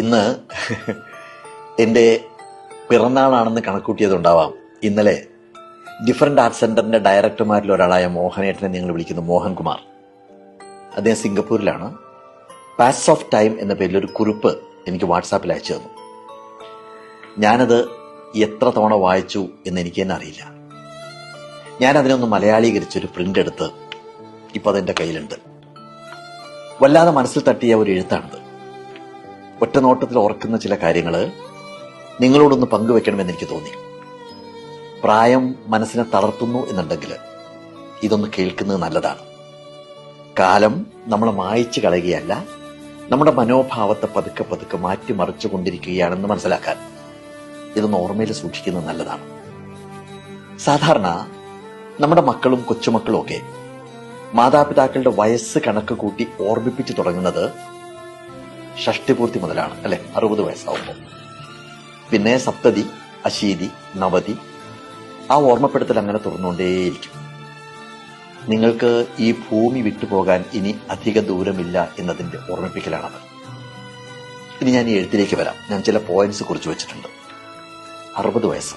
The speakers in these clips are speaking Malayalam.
ഇന്ന് എൻ്റെ പിറന്നാളാണെന്ന് കണക്കൂട്ടിയതുണ്ടാവാം. ഇന്നലെ ഡിഫറൻറ്റ് ആർട്സ് സെന്ററിന്റെ ഡയറക്ടർമാരിൽ ഒരാളായ മോഹനേട്ടനെ ഞങ്ങൾ വിളിക്കുന്നു മോഹൻകുമാർ. അദ്ദേഹം സിംഗപ്പൂരിലാണ്. പാസ് ഓഫ് ടൈം എന്ന പേരിൽ ഒരു കുറിപ്പ് എനിക്ക് വാട്സാപ്പിൽ അയച്ചു തന്നു. ഞാനത് എത്ര തവണ വായിച്ചു എന്ന് എനിക്ക് തന്നെ അറിയില്ല. ഞാനതിനൊന്ന് മലയാളീകരിച്ചൊരു പ്രിന്റ് എടുത്ത് ഇപ്പൊ അതെന്റെ കയ്യിലുണ്ട്. വല്ലാതെ മനസ്സിൽ തട്ടിയ ഒരു എഴുത്താണിത്. ഒറ്റ നോട്ടത്തിൽ ഓർക്കുന്ന ചില കാര്യങ്ങൾ നിങ്ങളോടൊന്ന് പങ്കുവെക്കണമെന്ന് എനിക്ക് തോന്നി. പ്രായം മനസ്സിനെ തളർത്തുന്നു എന്നുണ്ടെങ്കിൽ ഇതൊന്ന് കേൾക്കുന്നത് നല്ലതാണ്. കാലം നമ്മളെ മായ്ച്ചു കളയുകയല്ല, നമ്മുടെ മനോഭാവത്തെ പതുക്കെ പതുക്കെ മാറ്റിമറിച്ചു കൊണ്ടിരിക്കുകയാണെന്ന് മനസ്സിലാക്കാൻ ഇതൊന്ന് ഓർമ്മയിൽ സൂക്ഷിക്കുന്നത് നല്ലതാണ്. സാധാരണ നമ്മുടെ മക്കളും കൊച്ചുമക്കളും ഒക്കെ മാതാപിതാക്കളുടെ വയസ്സ് കണക്ക് കൂട്ടി ഓർമ്മിപ്പിച്ചു തുടങ്ങുന്നത് ഷഷ്ടിപൂർത്തി മുതലാണ്, അല്ലെ? 60 വയസ്സാവുമ്പോൾ. പിന്നെ സപ്തതി, അശീതി, നവതി, ആ ഓർമ്മപ്പെടുത്തൽ അങ്ങനെ തുറന്നുകൊണ്ടേയിരിക്കും. നിങ്ങൾക്ക് ഈ ഭൂമി വിട്ടുപോകാൻ ഇനി അധിക ദൂരമില്ല എന്നതിന്റെ ഓർമ്മിപ്പിക്കലാണത്. ഇനി ഞാൻ ഈ എഴുത്തിലേക്ക് വരാം. ഞാൻ ചില പോയിന്റ്സ് കുറിച്ച് വെച്ചിട്ടുണ്ട്. 60 വയസ്സ്.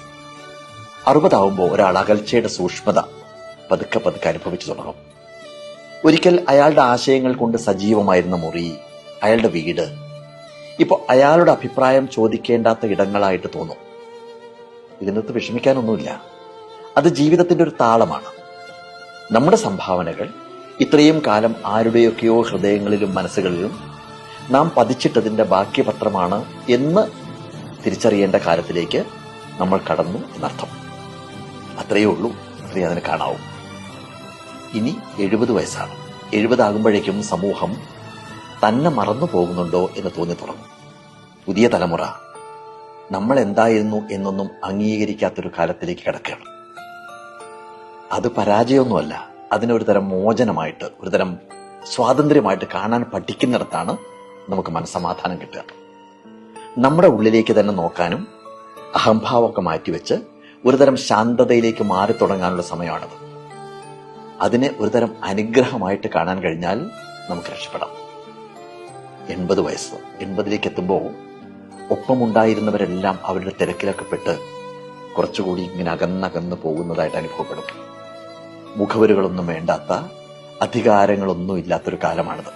60 ആവുമ്പോൾ ഒരാൾ അകൽച്ചയുടെ സൂക്ഷ്മത പതുക്കെ പതുക്കെ അനുഭവിച്ചു തുടങ്ങും. ഒരിക്കൽ അയാളുടെ ആശയങ്ങൾ കൊണ്ട് സജീവമായിരുന്ന മുറി, അയാളുടെ വീട് ഇപ്പൊ അയാളുടെ അഭിപ്രായം ചോദിക്കേണ്ടാത്ത ഇടങ്ങളായിട്ട് തോന്നും. ഇതിനകത്ത് വിഷമിക്കാനൊന്നുമില്ല. അത് ജീവിതത്തിന്റെ ഒരു താളമാണ്. നമ്മുടെ സംഭാവനകൾ ഇത്രയും കാലം ആരുടെയൊക്കെയോ ഹൃദയങ്ങളിലും മനസ്സുകളിലും നാം പതിച്ചിട്ടതിന്റെ ബാക്കിപത്രമാണ് എന്ന് തിരിച്ചറിയേണ്ട കാലത്തിലേക്ക് നമ്മൾ കടന്നു എന്നർത്ഥം. അത്രയേ ഉള്ളൂ. അത്രയേ അതിന് കാണാവൂ. ഇനി 70 വയസ്സാണ്. 70 ആകുമ്പോഴേക്കും സമൂഹം തന്നെ മറന്നു പോകുന്നുണ്ടോ എന്ന് തോന്നി തുടങ്ങും. പുതിയ തലമുറ നമ്മൾ എന്തായിരുന്നു എന്നൊന്നും അംഗീകരിക്കാത്തൊരു കാലത്തിലേക്ക് കിടക്കുകയാണ്. അത് പരാജയമൊന്നുമല്ല. അതിനൊരു തരം മോചനമായിട്ട്, ഒരു തരം സ്വാതന്ത്ര്യമായിട്ട് കാണാൻ പഠിക്കുന്നിടത്താണ് നമുക്ക് മനസ്സമാധാനം കിട്ടുക. നമ്മുടെ ഉള്ളിലേക്ക് തന്നെ നോക്കാനും അഹംഭാവമൊക്കെ മാറ്റിവെച്ച് ഒരുതരം ശാന്തതയിലേക്ക് മാറി തുടങ്ങാനുള്ള സമയമാണത്. അതിനെ ഒരുതരം അനുഗ്രഹമായിട്ട് കാണാൻ കഴിഞ്ഞാൽ നമുക്ക് രക്ഷപ്പെടാം. 80 വയസ്സ്. 80ലേക്ക് എത്തുമ്പോൾ ഒപ്പമുണ്ടായിരുന്നവരെല്ലാം അവരുടെ തിരക്കിലൊക്കെ പെട്ട് കുറച്ചുകൂടി ഇങ്ങനെ അകന്നകന്ന് പോകുന്നതായിട്ട് അനുഭവപ്പെടും. മുഖവരുകളൊന്നും വേണ്ടാത്ത, അധികാരങ്ങളൊന്നും ഇല്ലാത്തൊരു കാലമാണിത്.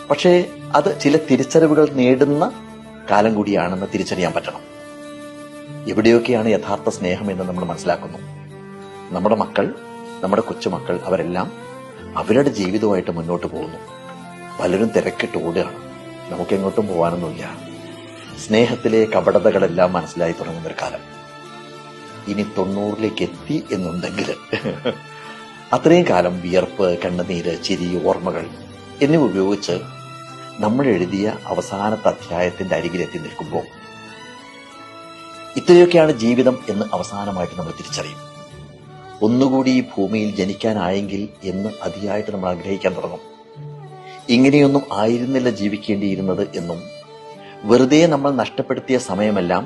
പക്ഷേ അത് ചില തിരിച്ചറിവുകൾ നേടുന്ന കാലം കൂടിയാണെന്ന് തിരിച്ചറിയാൻ പറ്റണം. എവിടെയൊക്കെയാണ് യഥാർത്ഥ സ്നേഹം എന്ന് നമ്മൾ മനസ്സിലാക്കുന്നു. നമ്മുടെ മക്കൾ, നമ്മുടെ കൊച്ചുമക്കൾ, അവരെല്ലാം അവരുടെ ജീവിതവുമായിട്ട് മുന്നോട്ട് പോകുന്നു. പലരും തിരക്കിട്ട് ഓടുകയാണ്. നമുക്കെങ്ങോട്ടും പോകാനൊന്നുമില്ല. സ്നേഹത്തിലെ കപടതകളെല്ലാം മനസ്സിലായി തുടങ്ങുന്നൊരു കാലം. ഇനി 90ലേക്ക് എത്തി എന്നുണ്ടെങ്കിൽ അത്രയും കാലം വിയർപ്പ്, കണ്ണുനീര്, ചിരി, ഓർമ്മകൾ എന്നിവ ഉപയോഗിച്ച് നമ്മൾ എഴുതിയ അവസാനത്തെ അധ്യായത്തിന്റെ അരികിലെത്തി നിൽക്കുമ്പോൾ ഇത്രയൊക്കെയാണ് ജീവിതം എന്ന് അവസാനമായിട്ട് നമ്മൾ തിരിച്ചറിയും. ഒന്നുകൂടി ഈ ഭൂമിയിൽ ജനിക്കാനായെങ്കിൽ എന്ന് അതിയായിട്ട് നമ്മൾ ആഗ്രഹിക്കാൻ തുടങ്ങും. ഇങ്ങനെയൊന്നും ആയിരുന്നില്ല ജീവിക്കേണ്ടിയിരുന്നത് എന്നും, വെറുതെ നമ്മൾ നഷ്ടപ്പെടുത്തിയ സമയമെല്ലാം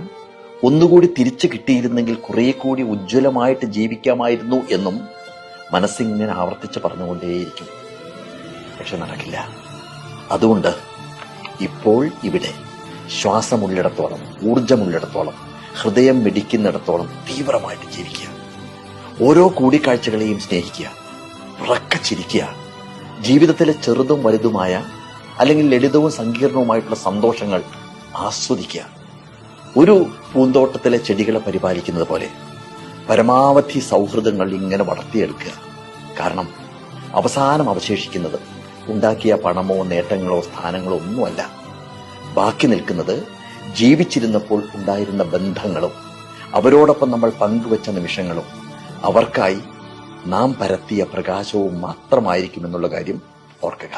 ഒന്നുകൂടി തിരിച്ചു കിട്ടിയിരുന്നെങ്കിൽ കുറെ കൂടി ഉജ്ജ്വലമായിട്ട് ജീവിക്കാമായിരുന്നു എന്നും മനസ്സിങ്ങനെ ആവർത്തിച്ച് പറഞ്ഞുകൊണ്ടേയിരിക്കും. പക്ഷെ നടക്കില്ല. അതുകൊണ്ട് ഇപ്പോൾ ഇവിടെ ശ്വാസമുള്ളിടത്തോളം, ഊർജമുള്ളിടത്തോളം, ഹൃദയം മിടിക്കുന്നിടത്തോളം തീവ്രമായിട്ട് ജീവിക്കുക. ഓരോ കൂടിക്കാഴ്ചകളെയും സ്നേഹിക്കുക, ഉറക്കെ ചിരിക്കുക. ജീവിതത്തിലെ ചെറുതും വലുതുമായ, അല്ലെങ്കിൽ ലളിതവും സങ്കീർണവുമായിട്ടുള്ള സന്തോഷങ്ങൾ ആസ്വദിക്കുക. ഒരു പൂന്തോട്ടത്തിലെ ചെടികളെ പരിപാലിക്കുന്നത് പോലെ പരമാവധി സൗഹൃദങ്ങൾ ഇങ്ങനെ വളർത്തിയെടുക്കുക. കാരണം അവസാനം അവശേഷിക്കുന്നത് ഉണ്ടാക്കിയ പണമോ നേട്ടങ്ങളോ സ്ഥാനങ്ങളോ ഒന്നുമല്ല. ബാക്കി നിൽക്കുന്നത് ജീവിച്ചിരുന്നപ്പോൾ ഉണ്ടായിരുന്ന ബന്ധങ്ങളും അവരോടൊപ്പം നമ്മൾ പങ്കുവച്ച നിമിഷങ്ങളും അവർക്കായി നാം പരത്തിയ പ്രകാശവും മാത്രമായിരിക്കുമെന്നുള്ള കാര്യം ഓർക്കുക.